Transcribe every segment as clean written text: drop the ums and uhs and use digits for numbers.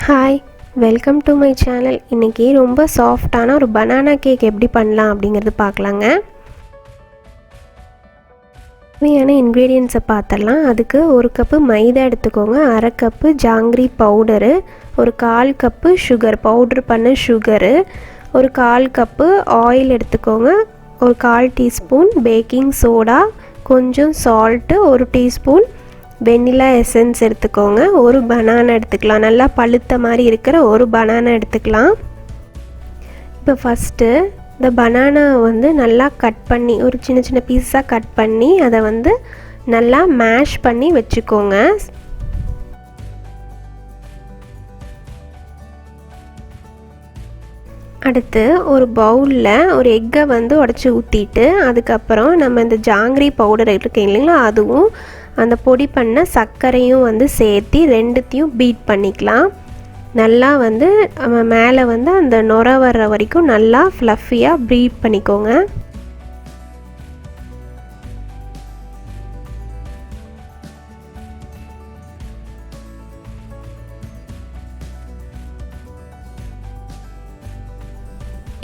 Hi, welcome to my channel. இன்றைக்கி ரொம்ப சாஃப்டான ஒரு பனானா கேக் எப்படி பண்ணலாம் அப்படிங்கிறது பார்க்கலாங்க. தேவையான இன்க்ரீடியன்ட்ஸை பார்த்துடலாம். அதுக்கு 1 கப்பு மைதா எடுத்துக்கோங்க, 1/2 கப்பு ஜாங்கிரி பவுடரு, ஒரு 1/4 கப்பு சுகர், பவுட்ரு பண்ண சுகரு, ஒரு 1/4 கப்பு ஆயில் எடுத்துக்கோங்க, ஒரு 1/4 டீஸ்பூன் பேக்கிங் சோடா, கொஞ்சம் சால்ட்டு, 1 டீஸ்பூன் வெண்ணிலா எசன்ஸ் எடுத்துக்கோங்க, ஒரு பனானா எடுத்துக்கலாம், நல்லா பழுத்த மாதிரி இருக்கிற ஒரு பனானா எடுத்துக்கலாம். இப்போ ஃபஸ்ட்டு இந்த பனானா நல்லா கட் பண்ணி ஒரு சின்ன சின்ன பீஸாக கட் பண்ணி அதை நல்லா மேஷ் பண்ணி வச்சுக்கோங்க. அடுத்து ஒரு பவுலில் ஒரு எக்கை உடச்சி ஊற்றிட்டு, அதுக்கப்புறம் நம்ம இந்த ஜாங்கிரி பவுடர் இருக்கு இல்லைங்களா, அதுவும் அந்த பொடி பண்ண சர்க்கரையும் சேர்த்து ரெண்டுத்தையும் பீட் பண்ணிக்கலாம். நல்லா மேலே அந்த நுர வர்ற வரைக்கும் நல்லா ஃப்ளஃபியாக பீட் பண்ணிக்கோங்க.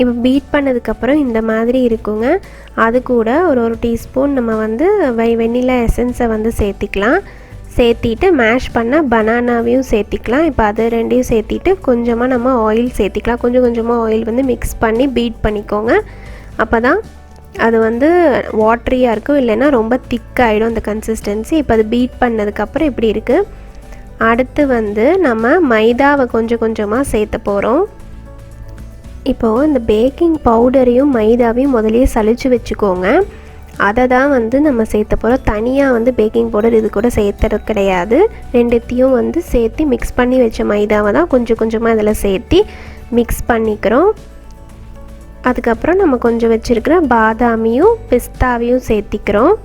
இப்போ பீட் பண்ணதுக்கப்புறம் இந்த மாதிரி இருக்குங்க. அது கூட ஒரு டீஸ்பூன் நம்ம வெண்ணிலா எசன்ஸை சேர்த்திக்கலாம். சேர்த்திட்டு மேஷ் பண்ண பனானாவையும் சேர்த்திக்கலாம். இப்போ அது ரெண்டையும் சேர்த்திட்டு கொஞ்சமாக நம்ம ஆயில் சேர்த்திக்கலாம். கொஞ்சமாக ஆயில் மிக்ஸ் பண்ணி பீட் பண்ணிக்கோங்க. அப்போ தான் அது வாட்டரியாக இருக்கும், இல்லைன்னா ரொம்ப திக்காகிடும் அந்த கன்சிஸ்டன்சி. இப்போ அது பீட் பண்ணதுக்கப்புறம் இப்படி இருக்குது. அடுத்து நம்ம மைதாவை கொஞ்சமாக சேர்த்த போகிறோம். இப்போது இந்த பேக்கிங் பவுடரையும் மைதாவையும் முதலையே சளிச்சு வச்சுக்கோங்க. அதை தான் நம்ம சேர்த்த போகிறோம். தனியாக பேக்கிங் பவுடர் இது கூட சேர்த்துறது கிடையாது. ரெண்டுத்தையும் சேர்த்து மிக்ஸ் பண்ணி வச்ச மைதாவை தான் கொஞ்சமாக இதில் சேர்த்து மிக்ஸ் பண்ணிக்கிறோம். அதுக்கப்புறம் நம்ம கொஞ்சம் வச்சுருக்கிற பாதாமியும் பிஸ்தாவையும் சேர்த்திக்கிறோம்.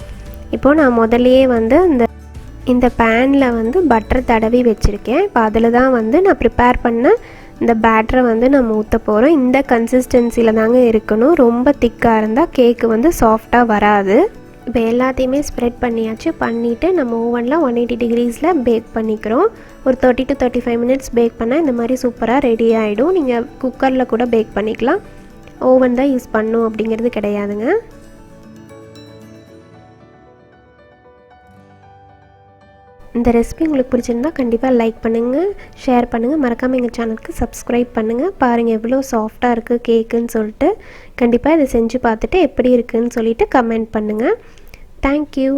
இப்போது நான் முதலையே இந்த பேனில் பட்டர் தடவி வச்சுருக்கேன். இப்போ அதில் தான் நான் ப்ரிப்பேர் பண்ண இந்த பேட்டரை நம்ம ஊற்ற போகிறோம். இந்த கன்சிஸ்டன்சியில் தாங்க இருக்கணும். ரொம்ப திக்காக இருந்தால் கேக்கு சாஃப்டாக வராது. இப்போ எல்லாத்தையுமே ஸ்ப்ரெட் பண்ணிவிட்டு நம்ம ஓவனில் 180 டிகிரிஸில் பேக் பண்ணிக்கிறோம். ஒரு 30 to 35 மினிட்ஸ் பேக் பண்ணால் இந்த மாதிரி சூப்பராக ரெடி ஆகிடும். நீங்கள் குக்கரில் கூட பேக் பண்ணிக்கலாம். ஓவன் தான் யூஸ் பண்ணணும் அப்படிங்கிறது கிடையாதுங்க. இந்த ரெசிபி உங்களுக்கு பிடிச்சிருந்தா கண்டிப்பாக லைக் பண்ணுங்கள், ஷேர் பண்ணுங்கள், மறக்காமல் எங்கள் சேனலுக்கு சப்ஸ்கிரைப் பண்ணுங்கள். பாருங்கள் எவ்வளோ சாஃப்டாக இருக்குது கேக்குன்னு சொல்லிட்டு. கண்டிப்பாக இதை செஞ்சு பார்த்துட்டு எப்படி இருக்குதுன்னு சொல்லிவிட்டு கமெண்ட் பண்ணுங்கள். தேங்க்யூ.